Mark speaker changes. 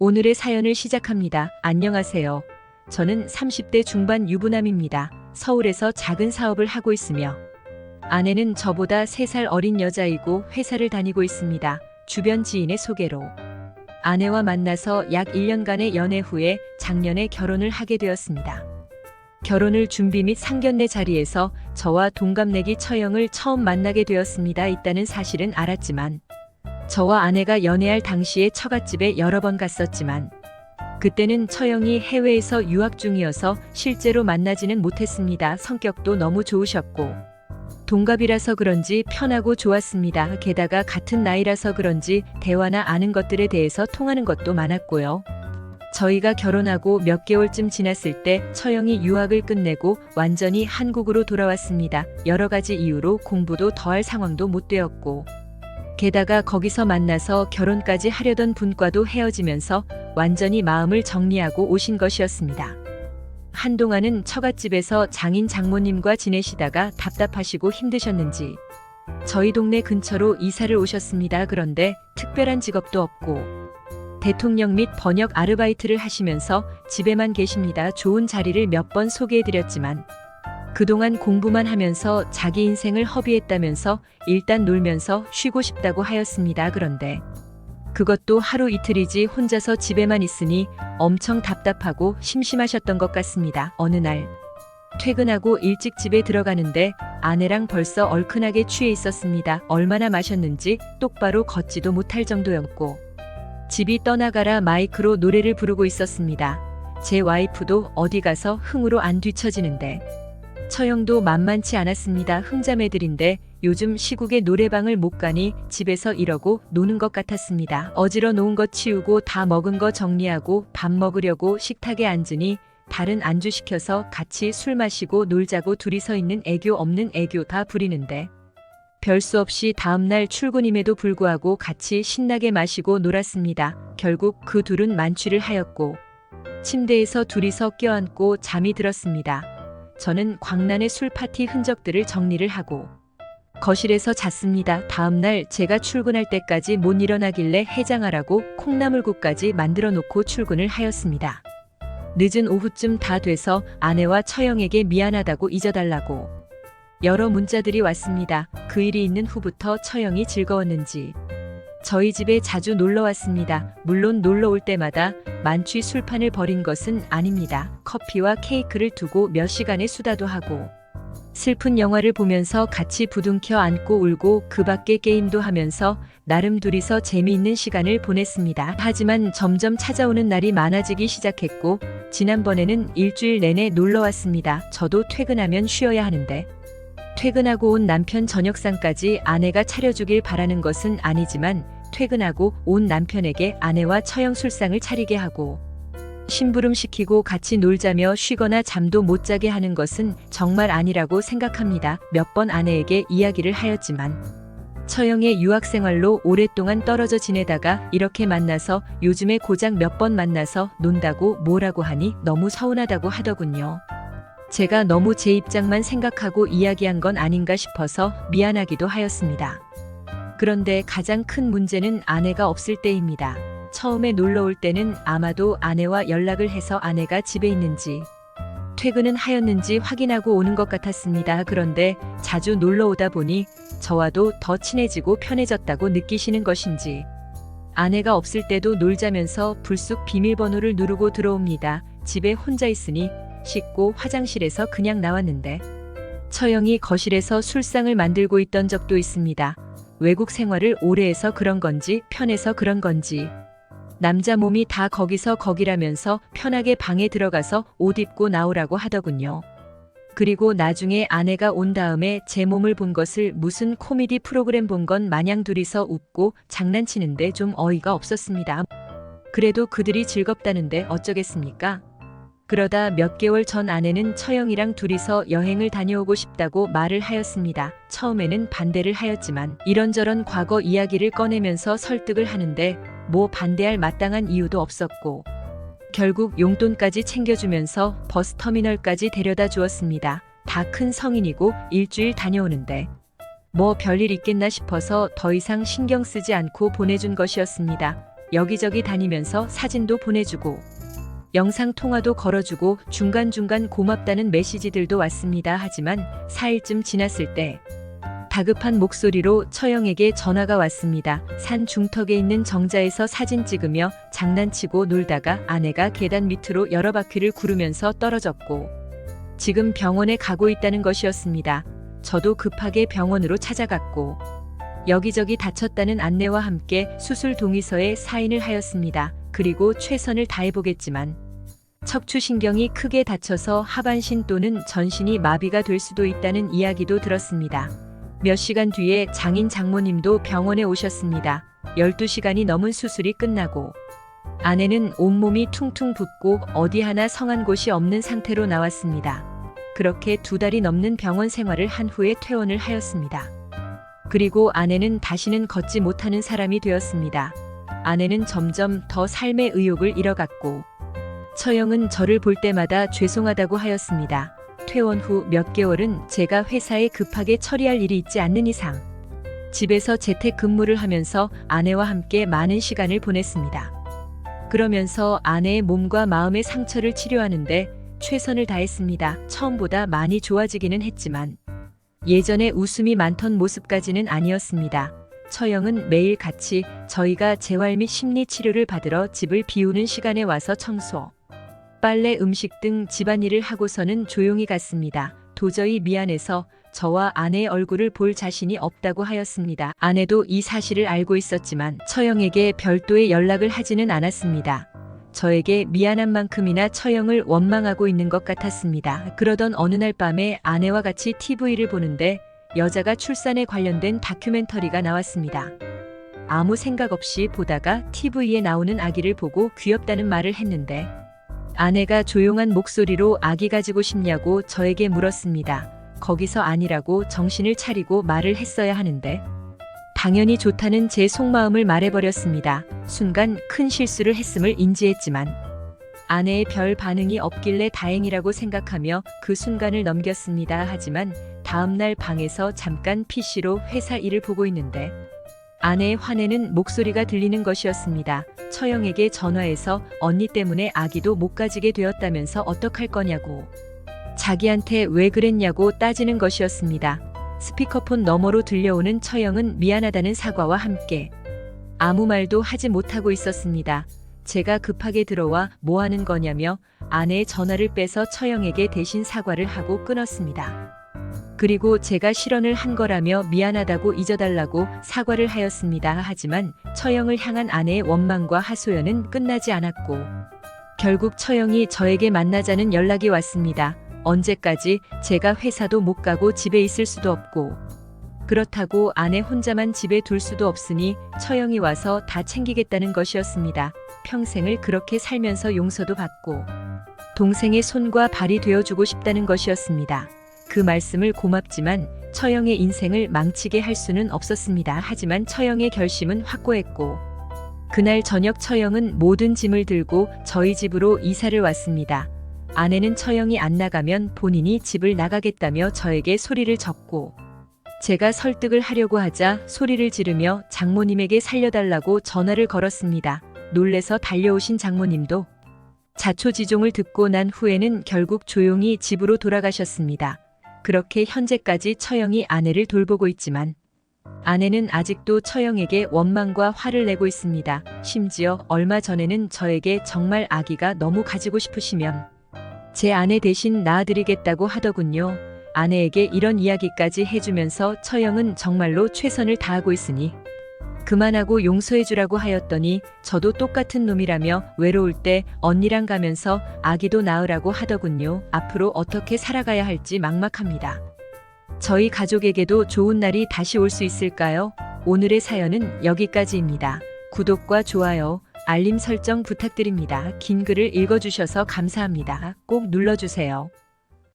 Speaker 1: 오늘의 사연을 시작합니다. 안녕하세요. 저는 30대 중반 유부남입니다. 서울에서 작은 사업을 하고 있으며 아내는 저보다 3살 어린 여자이고 회사를 다니고 있습니다. 주변 지인의 소개로 아내와 만나서 약 1년간의 연애 후에 작년에 결혼을 하게 되었습니다. 결혼을 준비 및 상견례 자리에서 저와 동갑내기 처형을 처음 만나게 되었습니다. 있다는 사실은 알았지만 저와 아내가 연애할 당시에 처갓집에 여러 번 갔었지만 그때는 처형이 해외에서 유학 중이어서 실제로 만나지는 못했습니다. 성격도 너무 좋으셨고 동갑이라서 그런지 편하고 좋았습니다. 게다가 같은 나이라서 그런지 대화나 아는 것들에 대해서 통하는 것도 많았고요. 저희가 결혼하고 몇 개월쯤 지났을 때 처형이 유학을 끝내고 완전히 한국으로 돌아왔습니다. 여러 가지 이유로 공부도 더 할 상황도 못 되었고 게다가 거기서 만나서 결혼까지 하려던 분과도 헤어지면서 완전히 마음을 정리하고 오신 것이었습니다. 한동안은 처갓집에서 장인 장모님과 지내시다가 답답하시고 힘드셨는지 저희 동네 근처로 이사를 오셨습니다. 그런데 특별한 직업도 없고 대통령 및 번역 아르바이트를 하시면서 집에만 계십니다. 좋은 자리를 몇 번 소개해드렸지만 그동안 공부만 하면서 자기 인생을 허비했다면서 일단 놀면서 쉬고 싶다고 하였습니다. 그런데 그것도 하루 이틀이지 혼자서 집에만 있으니 엄청 답답하고 심심하셨던 것 같습니다. 어느 날 퇴근하고 일찍 집에 들어가는데 아내랑 벌써 얼큰하게 취해 있었습니다. 얼마나 마셨는지 똑바로 걷지도 못할 정도였고 집이 떠나가라 마이크로 노래를 부르고 있었습니다. 제 와이프도 어디 가서 흥으로 안 뒤처지는데 처형도 만만치 않았습니다. 흥자매들인데 요즘 시국에 노래방을 못 가니 집에서 이러고 노는 것 같았습니다. 어지러 놓은 것 치우고 다 먹은 거 정리하고 밥 먹으려고 식탁에 앉으니 다른 안주 시켜서 같이 술 마시고 놀자고 둘이 서 있는 애교 없는 애교 다 부리는데 별 수 없이 다음날 출근임에도 불구하고 같이 신나게 마시고 놀았습니다. 결국 그 둘은 만취를 하였고 침대에서 둘이서 껴안고 잠이 들었습니다. 저는 광란의 술 파티 흔적들을 정리를 하고 거실에서 잤습니다. 다음날 제가 출근할 때까지 못 일어나길래 해장하라고 콩나물국까지 만들어 놓고 출근을 하였습니다. 늦은 오후쯤 다 돼서 아내와 처형에게 미안하다고 잊어달라고 여러 문자들이 왔습니다. 그 일이 있는 후부터 처형이 즐거웠는지 저희 집에 자주 놀러 왔습니다. 물론 놀러 올 때마다 만취 술판을 벌인 것은 아닙니다. 커피와 케이크를 두고 몇 시간의 수다도 하고 슬픈 영화를 보면서 같이 부둥켜 안고 울고 그 밖에 게임도 하면서 나름 둘이서 재미있는 시간을 보냈습니다. 하지만 점점 찾아오는 날이 많아지기 시작했고 지난번에는 일주일 내내 놀러 왔습니다. 저도 퇴근하면 쉬어야 하는데 퇴근하고 온 남편 저녁상까지 아내가 차려주길 바라는 것은 아니지만 퇴근하고 온 남편에게 아내와 처형 술상을 차리게 하고 심부름시키고 같이 놀자며 쉬거나 잠도 못 자게 하는 것은 정말 아니라고 생각합니다. 몇 번 아내에게 이야기를 하였지만 처형의 유학생활로 오랫동안 떨어져 지내다가 이렇게 만나서 요즘에 고작 몇 번 만나서 논다고 뭐라고 하니 너무 서운하다고 하더군요. 제가 너무 제 입장만 생각하고 이야기한 건 아닌가 싶어서 미안하기도 하였습니다. 그런데 가장 큰 문제는 아내가 없을 때입니다. 처음에 놀러 올 때는 아마도 아내와 연락을 해서 아내가 집에 있는지 퇴근은 하였는지 확인하고 오는 것 같았습니다. 그런데 자주 놀러 오다 보니 저와도 더 친해지고 편해졌다고 느끼시는 것인지 아내가 없을 때도 놀자면서 불쑥 비밀번호를 누르고 들어옵니다. 집에 혼자 있으니 씻고 화장실에서 그냥 나왔는데 처형이 거실에서 술상을 만들고 있던 적도 있습니다. 외국 생활을 오래 해서 그런 건지 편해서 그런 건지 남자 몸이 다 거기서 거기라면서 편하게 방에 들어가서 옷 입고 나오라고 하더군요. 그리고 나중에 아내가 온 다음에 제 몸을 본 것을 무슨 코미디 프로그램 본 건 마냥 둘이서 웃고 장난치는데 좀 어이가 없었습니다. 그래도 그들이 즐겁다는데 어쩌겠습니까? 그러다 몇 개월 전 아내는 처형이랑 둘이서 여행을 다녀오고 싶다고 말을 하였습니다. 처음에는 반대를 하였지만 이런저런 과거 이야기를 꺼내면서 설득을 하는데 뭐 반대할 마땅한 이유도 없었고 결국 용돈까지 챙겨주면서 버스터미널까지 데려다 주었습니다. 다 큰 성인이고 일주일 다녀오는데 뭐 별일 있겠나 싶어서 더 이상 신경 쓰지 않고 보내준 것이었습니다. 여기저기 다니면서 사진도 보내주고 영상 통화도 걸어주고 중간중간 고맙다는 메시지들도 왔습니다. 하지만 4일쯤 지났을 때 다급한 목소리로 처형에게 전화가 왔습니다. 산 중턱에 있는 정자에서 사진 찍으며 장난치고 놀다가 아내가 계단 밑으로 여러 바퀴를 구르면서 떨어졌고 지금 병원에 가고 있다는 것이었습니다. 저도 급하게 병원으로 찾아갔고 여기저기 다쳤다는 안내와 함께 수술 동의서에 사인을 하였습니다. 그리고 최선을 다해보겠지만 척추신경이 크게 다쳐서 하반신 또는 전신이 마비가 될 수도 있다는 이야기도 들었습니다. 몇 시간 뒤에 장인 장모님도 병원에 오셨습니다. 12시간이 넘은 수술이 끝나고 아내는 온몸이 퉁퉁 붓고 어디 하나 성한 곳이 없는 상태로 나왔습니다. 그렇게 2달이 넘는 병원 생활을 한 후에 퇴원을 하였습니다. 그리고 아내는 다시는 걷지 못하는 사람이 되었습니다. 아내는 점점 더 삶의 의욕을 잃어갔고 처형은 저를 볼 때마다 죄송하다고 하였습니다. 퇴원 후 몇 개월은 제가 회사에 급하게 처리할 일이 있지 않는 이상 집에서 재택근무를 하면서 아내와 함께 많은 시간을 보냈습니다. 그러면서 아내의 몸과 마음의 상처를 치료하는데 최선을 다했습니다. 처음보다 많이 좋아지기는 했지만 예전에 웃음이 많던 모습까지는 아니었습니다. 처형은 매일 같이 저희가 재활 및 심리 치료를 받으러 집을 비우는 시간에 와서 청소, 빨래, 음식 등 집안일을 하고서는 조용히 갔습니다. 도저히 미안해서 저와 아내의 얼굴을 볼 자신이 없다고 하였습니다. 아내도 이 사실을 알고 있었지만 처형에게 별도의 연락을 하지는 않았습니다. 저에게 미안한 만큼이나 처형을 원망하고 있는 것 같았습니다. 그러던 어느 날 밤에 아내와 같이 TV를 보는데 여자가 출산에 관련된 다큐멘터리가 나왔습니다. 아무 생각 없이 보다가 TV에 나오는 아기를 보고 귀엽다는 말을 했는데 아내가 조용한 목소리로 아기 가지고 싶냐고 저에게 물었습니다. 거기서 아니라고 정신을 차리고 말을 했어야 하는데 당연히 좋다는 제 속마음을 말해버렸습니다. 순간 큰 실수를 했음을 인지했지만 아내의 별 반응이 없길래 다행이라고 생각하며 그 순간을 넘겼습니다. 하지만 다음날 방에서 잠깐 PC로 회사 일을 보고 있는데 아내의 화내는 목소리가 들리는 것이었습니다. 처형에게 전화해서 언니 때문에 아기도 못 가지게 되었다면서 어떡할 거냐고 자기한테 왜 그랬냐고 따지는 것이었습니다. 스피커폰 너머로 들려오는 처형은 미안하다는 사과와 함께 아무 말도 하지 못하고 있었습니다. 제가 급하게 들어와 뭐 하는 거냐며 아내의 전화를 빼서 처형에게 대신 사과를 하고 끊었습니다. 그리고 제가 실언을 한 거라며 미안하다고 잊어달라고 사과를 하였습니다. 하지만 처형을 향한 아내의 원망과 하소연은 끝나지 않았고 결국 처형이 저에게 만나자는 연락이 왔습니다. 언제까지 제가 회사도 못 가고 집에 있을 수도 없고 그렇다고 아내 혼자만 집에 둘 수도 없으니 처형이 와서 다 챙기겠다는 것이었습니다. 평생을 그렇게 살면서 용서도 받고 동생의 손과 발이 되어주고 싶다는 것이었습니다. 그 말씀을 고맙지만 처형의 인생을 망치게 할 수는 없었습니다. 하지만 처형의 결심은 확고했고 그날 저녁 처형은 모든 짐을 들고 저희 집으로 이사를 왔습니다. 아내는 처형이 안 나가면 본인이 집을 나가겠다며 저에게 소리를 졌고 제가 설득을 하려고 하자 소리를 지르며 장모님에게 살려달라고 전화를 걸었습니다. 놀래서 달려오신 장모님도 자초지종을 듣고 난 후에는 결국 조용히 집으로 돌아가셨습니다. 그렇게 현재까지 처형이 아내를 돌보고 있지만 아내는 아직도 처형에게 원망과 화를 내고 있습니다. 심지어 얼마 전에는 저에게 정말 아기가 너무 가지고 싶으시면 제 아내 대신 낳아드리겠다고 하더군요. 아내에게 이런 이야기까지 해주면서 처형은 정말로 최선을 다하고 있으니 그만하고 용서해주라고 하였더니 저도 똑같은 놈이라며 외로울 때 언니랑 가면서 아기도 낳으라고 하더군요. 앞으로 어떻게 살아가야 할지 막막합니다. 저희 가족에게도 좋은 날이 다시 올 수 있을까요? 오늘의 사연은 여기까지입니다. 구독과 좋아요, 알림 설정 부탁드립니다. 긴 글을 읽어주셔서 감사합니다. 꼭 눌러주세요.